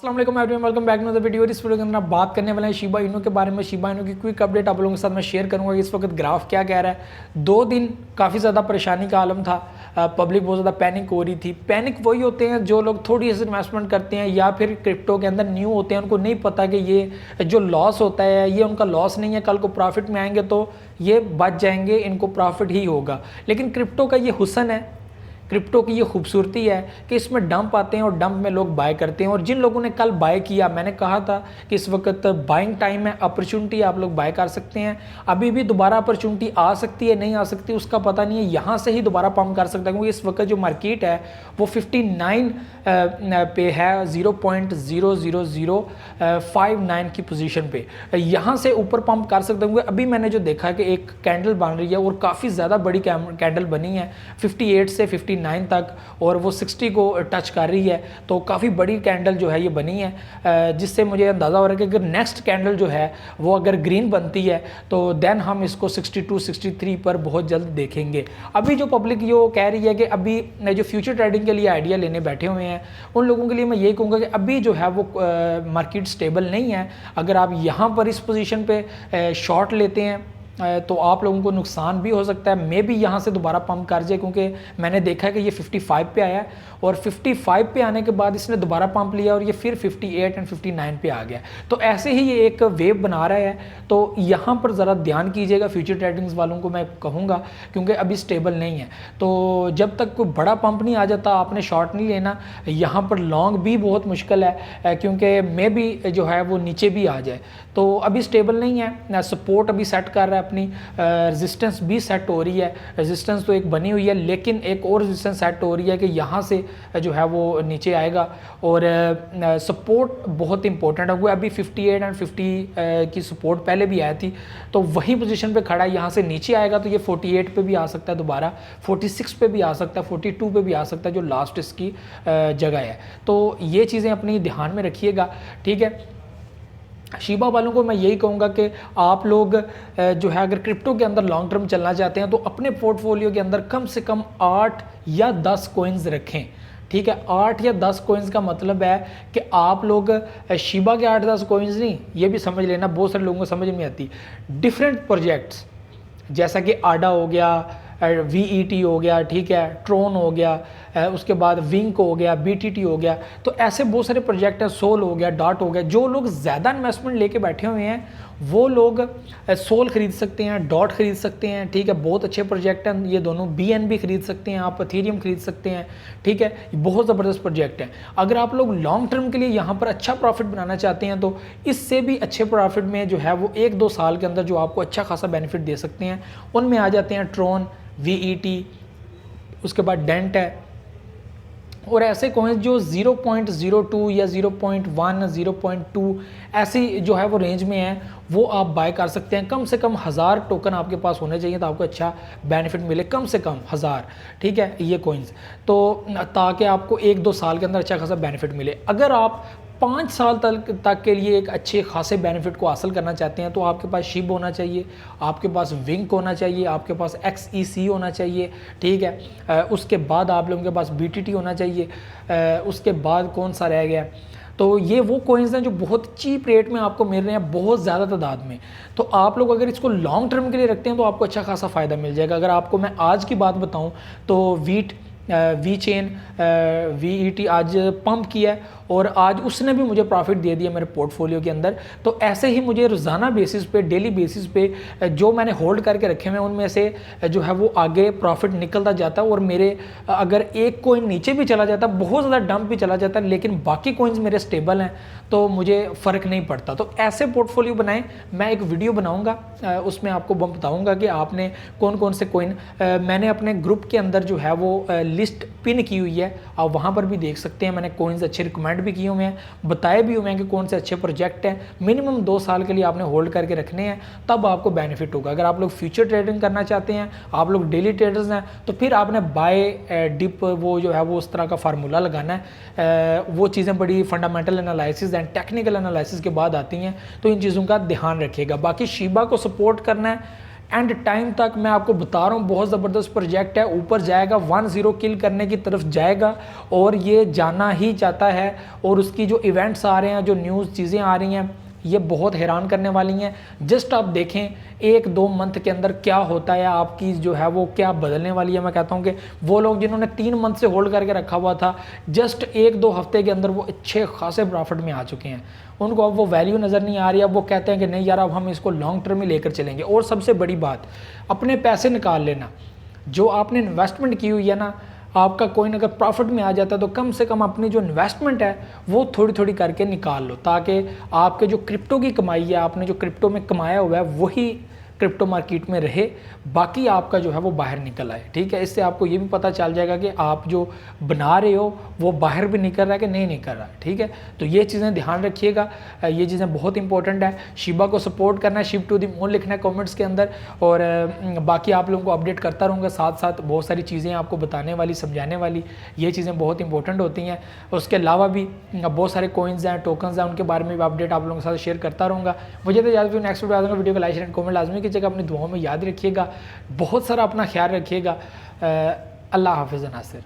अस्सलाम वालेकुम everyone, welcome back to the video. इस वीडियो के अंदर आप बात करने वाले हैं शिबा इनू के बारे में। शिबा इनू की क्विक अपडेट आप लोगों के साथ मैं शेयर करूंगा। इस वक्त ग्राफ क्या कह रहा है। 2 दिन काफ़ी ज़्यादा परेशानी का आलम था, पब्लिक बहुत ज़्यादा पैनिक हो रही थी। पैनिक वही होते हैं जो लोग थोड़ी सी इन्वेस्टमेंट करते हैं या फिर क्रिप्टो के अंदर न्यू होते हैं, उनको नहीं पता कि ये जो लॉस होता है ये उनका लॉस नहीं है, कल को प्रॉफिट में आएंगे तो ये बच जाएंगे, इनको प्रॉफिट ही होगा। लेकिन क्रिप्टो का ये हुस्न है, क्रिप्टो की ये खूबसूरती है कि इसमें डंप आते हैं और डंप में लोग बाय करते हैं। और जिन लोगों ने कल बाय किया, मैंने कहा था कि इस वक्त बाइंग टाइम है, अपॉर्चुनिटी आप लोग बाय कर सकते हैं। अभी भी दोबारा अपॉर्चुनिटी आ सकती है, नहीं आ सकती उसका पता नहीं है, यहाँ से ही दोबारा पंप कर सकता है क्योंकि इस वक्त जो मार्केट है वो 59 पे है, 0.00059 की पोजीशन पे। यहाँ से ऊपर पंप कर सकते होंगे। अभी मैंने जो देखा है कि एक कैंडल बन रही है और काफ़ी ज़्यादा बड़ी कैंडल बनी है 58 से 59 तक, और वो 60 को टच कर रही है। तो काफ़ी बड़ी कैंडल जो है ये बनी है, जिससे मुझे अंदाज़ा हो रहा है कि अगर नेक्स्ट कैंडल जो है वो अगर ग्रीन बनती है तो देन हम इसको 62 63 पर बहुत जल्द देखेंगे। अभी जो पब्लिक ये कह रही है कि अभी जो फ्यूचर ट्रेडिंग के लिए आइडिया लेने बैठे हुए हैं, उन लोगों के लिए मैं यही कहूँगा कि अभी जो है वो मार्केट स्टेबल नहीं है। अगर आप यहाँ पर इस पोजीशन पे शॉर्ट लेते हैं तो आप लोगों को नुकसान भी हो सकता है। मे भी यहाँ से दोबारा पंप कर जाए, क्योंकि मैंने देखा है कि ये 55 पे आया है और 55 पे आने के बाद इसने दोबारा पंप लिया और ये फिर 58 एंड 59 पे आ गया। तो ऐसे ही ये एक वेव बना रहा है। तो यहाँ पर ज़रा ध्यान कीजिएगा फ्यूचर ट्रेडिंग्स वालों को मैं कहूँगा, क्योंकि अभी स्टेबल नहीं है। तो जब तक कोई बड़ा पंप नहीं आ जाता आपने शॉर्ट नहीं लेना। यहाँ पर लॉन्ग भी बहुत मुश्किल है, क्योंकि मे भी जो है वो नीचे भी आ जाए। तो अभी स्टेबल नहीं है, सपोर्ट अभी सेट कर रहा है अपनी, रेजिस्टेंस भी सेट हो रही है। रेजिस्टेंस तो एक बनी हुई है, लेकिन एक और रेजिस्टेंस सेट हो रही है कि यहाँ से जो है वो नीचे आएगा। और सपोर्ट बहुत इंपॉर्टेंट है, वो अभी 58 एंड 50 की सपोर्ट पहले भी आई थी, तो वही पोजीशन पे खड़ा है। यहाँ से नीचे आएगा तो ये 48 पे भी आ सकता है, दोबारा 46 पे भी आ सकता है, 42 पे भी आ सकता है, जो लास्ट इसकी जगह है। तो ये चीज़ें अपनी ध्यान में रखिएगा, ठीक है। शिबा वालों को मैं यही कहूँगा कि आप लोग जो है अगर क्रिप्टो के अंदर लॉन्ग टर्म चलना चाहते हैं तो अपने पोर्टफोलियो के अंदर कम से कम 8 या 10 कॉइन्स रखें, ठीक है। 8 या 10 कॉइन्स का मतलब है कि आप लोग शिबा के 8-10 कॉइन्स नहीं, ये भी समझ लेना, बहुत सारे लोगों को समझ नहीं आती। डिफरेंट प्रोजेक्ट्स जैसा कि आडा हो गया, VET हो गया, ठीक है, ट्रोन हो गया, उसके बाद विंक हो गया, BTT हो गया। तो ऐसे बहुत सारे प्रोजेक्ट हैं, सोल हो गया, डॉट हो गया। जो लोग ज़्यादा इन्वेस्टमेंट लेके बैठे हुए हैं वो लोग सोल खरीद सकते हैं, डॉट खरीद सकते हैं, ठीक है, बहुत अच्छे प्रोजेक्ट हैं ये दोनों। BNB खरीद सकते हैं आप, एथेरियम खरीद सकते हैं, ठीक है, बहुत ज़बरदस्त प्रोजेक्ट हैं। अगर आप लोग लॉन्ग टर्म के लिए यहाँ पर अच्छा प्रॉफिट बनाना चाहते हैं तो इससे भी अच्छे प्रॉफिट में जो है वो 1-2 साल के अंदर जो आपको अच्छा खासा बेनिफिट दे सकते हैं, उनमें आ जाते हैं ट्रोन, VET, उसके बाद डेंट है, और ऐसे कॉइन्स जो 0.02 या 0.1 0.2 ऐसी जो है वो रेंज में है, वो आप बाय कर सकते हैं। कम से कम 1000 टोकन आपके पास होने चाहिए तो आपको अच्छा बेनिफिट मिले, कम से कम 1000, ठीक है, ये कॉइन्स, तो ताकि आपको 1-2 साल के अंदर अच्छा खासा बेनिफिट मिले। अगर आप 5 साल तक के लिए एक अच्छे खासे बेनिफिट को हासिल करना चाहते हैं तो आपके पास शिब होना चाहिए, आपके पास विंक होना चाहिए, आपके पास XEC होना चाहिए, ठीक है। उसके बाद आप लोगों के पास BTT होना चाहिए। उसके बाद कौन सा रह गया, तो ये वो कॉइन्स हैं जो बहुत चीप रेट में आपको मिल रहे हैं, बहुत ज़्यादा तादाद में। तो आप लोग अगर इसको लॉन्ग टर्म के लिए रखते हैं तो आपको अच्छा खासा फ़ायदा मिल जाएगा। अगर आपको मैं आज की बात बताऊं तो VChain VET आज पंप किया है और आज उसने भी मुझे प्रॉफिट दे दिया मेरे पोर्टफोलियो के अंदर। तो ऐसे ही मुझे रोज़ाना बेसिस पे, डेली बेसिस पे जो मैंने होल्ड करके रखे हुए हैं उनमें से जो है वो आगे प्रॉफिट निकलता जाता है। और मेरे अगर एक कोइन नीचे भी चला जाता, बहुत ज़्यादा डंप भी चला जाता, लेकिन बाकी कोइंस मेरे स्टेबल हैं तो मुझे फ़र्क नहीं पड़ता। तो ऐसे पोर्टफोलियो बनाएं। मैं एक वीडियो बनाऊँगा, उसमें आपको बताऊँगा कि आपने कौन कौन से कोइन, मैंने अपने ग्रुप के अंदर जो है वो लिस्ट पिन की हुई है, आप वहाँ पर भी देख सकते हैं। मैंने कोइंस अच्छे रिकमेंड भी किए हुए हैं, बताए भी हुए हैं कि कौन से अच्छे प्रोजेक्ट हैं। मिनिमम 2 साल के लिए आपने होल्ड करके रखने हैं, तब आपको बेनिफिट होगा। अगर आप लोग फ्यूचर ट्रेडिंग करना चाहते हैं, आप लोग डेली ट्रेडर्स हैं, तो फिर आपने बाय डिप वो जो है वो उस तरह का फार्मूला लगाना है। वो चीज़ें बड़ी fundamental analysis and technical analysis के बाद आती हैं, तो इन चीज़ों का ध्यान रखिएगा। बाकी शिबा को सपोर्ट करना है, एंड टाइम तक मैं आपको बता रहा हूँ बहुत ज़बरदस्त प्रोजेक्ट है, ऊपर जाएगा, 1-0 किल करने की तरफ जाएगा और ये जाना ही चाहता है। और उसकी जो इवेंट्स आ रहे हैं, जो न्यूज़ चीज़ें आ रही हैं, ये बहुत हैरान करने वाली हैं। जस्ट आप देखें 1-2 मंथ के अंदर क्या होता है, आपकी जो है वो क्या बदलने वाली है। मैं कहता हूँ कि वो लोग जिन्होंने 3 मंथ से होल्ड करके रखा हुआ था, जस्ट 1-2 हफ्ते के अंदर वो अच्छे खासे प्रॉफिट में आ चुके हैं। उनको अब वो वैल्यू नज़र नहीं आ रही। अब वो कहते हैं कि नहीं यार, अब हम इसको लॉन्ग टर्म में लेकर चलेंगे। और सबसे बड़ी बात, अपने पैसे निकाल लेना। जो आपने इन्वेस्टमेंट की हुई है ना, आपका कोइन अगर प्रॉफिट में आ जाता है तो कम से कम अपनी जो इन्वेस्टमेंट है वो थोड़ी थोड़ी करके निकाल लो, ताकि आपके जो क्रिप्टो की कमाई है, आपने जो क्रिप्टो में कमाया हुआ है वही क्रिप्टो मार्केट में रहे, बाकी आपका जो है वो बाहर निकल आए। ठीक है, इससे आपको ये भी पता चल जाएगा कि आप जो बना रहे हो वो बाहर भी निकल रहा है कि नहीं निकल रहा है। ठीक है, तो ये चीज़ें ध्यान रखिएगा, ये चीज़ें बहुत इंपॉर्टेंट है। शिबा को सपोर्ट करना है, शिप टू द मून लिखना है कमेंट्स के अंदर। और बाकी आप लोगों को अपडेट करता रहूँगा, साथ साथ बहुत सारी चीज़ें आपको बताने वाली, समझाने वाली, ये चीज़ें बहुत इंपॉर्टेंट होती हैं। उसके अलावा भी बहुत सारे कॉइन्स हैं, टोकन्स हैं, उनके बारे में भी अपडेट आप लोगों के साथ शेयर करता रहूँगा। मुझे तो याद नेक्स्ट वीडियो आ जाऊँगा। वीडियो को लाइक शेयर कमेंट लाजमी कीजिएगा, अपनी दुआओं में याद रखिएगा, बहुत सारा अपना ख्याल रखिएगा। अल्लाह हाफिज़ नासिर।